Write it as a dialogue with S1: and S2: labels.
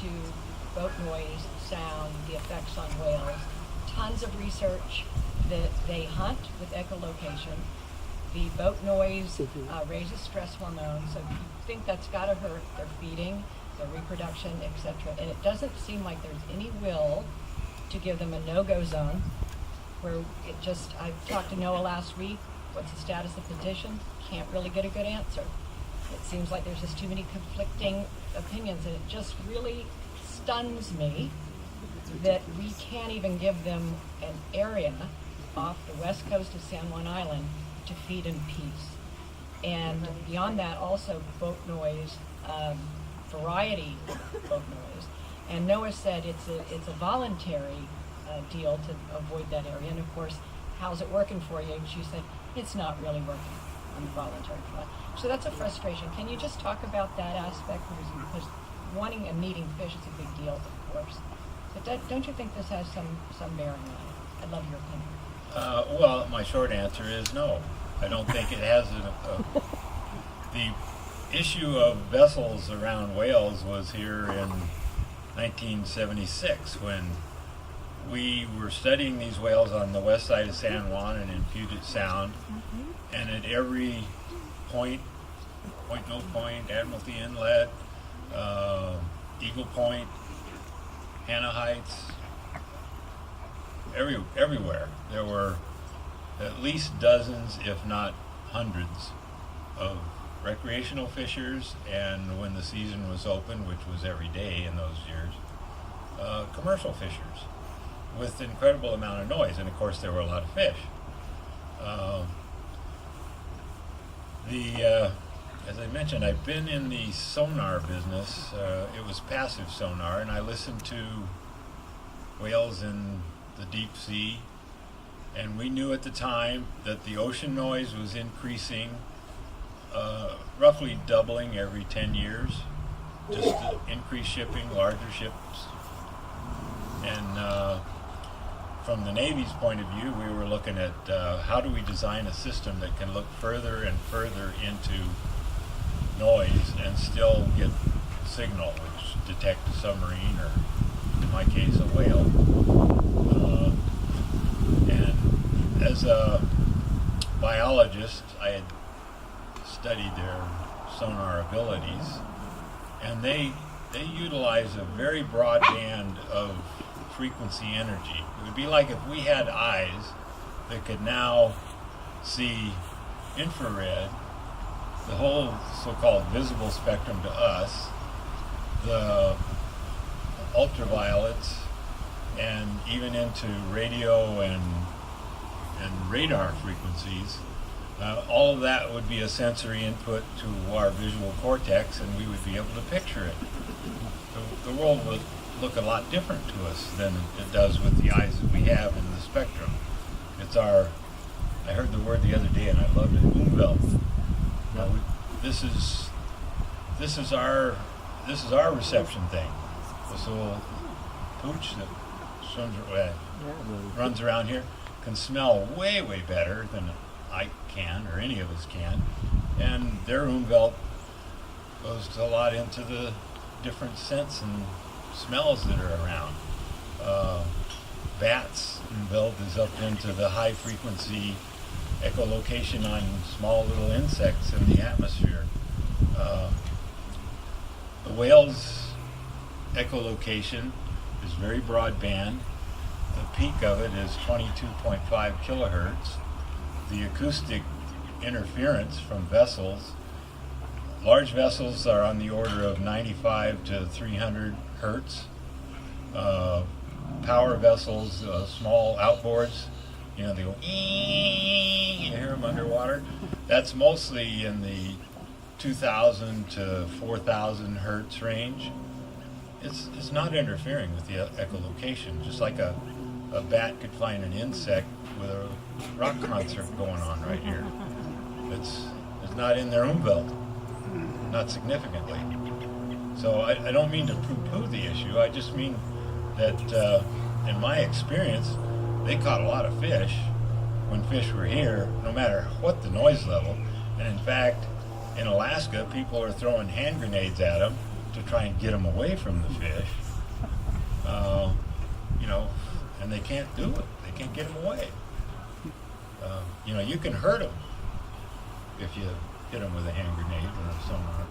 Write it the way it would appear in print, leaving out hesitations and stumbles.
S1: to boat noise, sound, the effects on whales. Tons of research that they hunt with echolocation. The boat noise raises stress hormones, so you think that's got to hurt their feeding, their reproduction, etc. And it doesn't seem like there's any will to give them a no-go zone, where it just, I talked to Noah last week, what's the status of petition? Can't really get a good answer. It seems like there's just too many conflicting opinions, and it just really stuns me that we can't even give them an area off the west coast of San Juan Island to feed in peace. And beyond that, also boat noise, variety boat noise. And Noah said it's a voluntary deal to avoid that area. And of course, how's it working for you? And she said, it's not really working on the voluntary front. So that's a frustration. Can you just talk about that aspect? Because wanting and needing fish is a big deal, of course. But don't you think this has some bearing on it? I'd love your opinion.
S2: Well, my short answer is no. I don't think it has the issue of vessels around whales was here in 1976 when we were studying these whales on the west side of San Juan and in Puget Sound, and at every point, No Point, Admiralty Inlet, Eagle Point, Hannah Heights, everywhere there were at least dozens, if not hundreds, of recreational fishers, and when the season was open, which was every day in those years, commercial fishers with incredible amount of noise, and of course there were a lot of fish. As I mentioned, I've been in the sonar business. It was passive sonar, and I listened to whales in the deep sea, and we knew at the time that the ocean noise was increasing, roughly doubling every 10 years, just to increase shipping, larger ships. And from the Navy's point of view, we were looking at how do we design a system that can look further and further into noise and still get signal, which detect a submarine or, in my case, a whale. And as a biologist, I had studied their sonar abilities, and they utilize a very broad band of frequency energy. It would be like if we had eyes that could now see infrared, the whole so-called visible spectrum to us, the ultraviolets, and even into radio and radar frequencies. All of that would be a sensory input to our visual cortex, and we would be able to picture it. The world would look a lot different to us than it does with the eyes that we have in the spectrum. It's I heard the word the other day and I loved it, Umwelt. This is our reception thing. This little pooch that runs around here can smell way, way better than I can or any of us can. And their Umwelt goes a lot into the different scents and smells that are around. Bats Umwelt is up into the high frequency echolocation on small little insects in the atmosphere. The whale's echolocation is very broadband. The peak of it is 22.5 kilohertz. The acoustic interference from vessels, large vessels are on the order of 95 to 300 hertz. Power vessels, small outboards, they go you hear them underwater. That's mostly in the 2,000 to 4,000 hertz range. It's not interfering with the echolocation, just like a bat could find an insect with a rock concert going on right here. It's not in their Umwelt, not significantly. So I don't mean to poo-poo the issue. I just mean that in my experience, they caught a lot of fish when fish were here, no matter what the noise level. And in fact, in Alaska, people are throwing hand grenades at them to try and get them away from the fish. You know, and they can't do it. They can't get them away. You know, you can hurt them if you hit them with a hand grenade or sonar.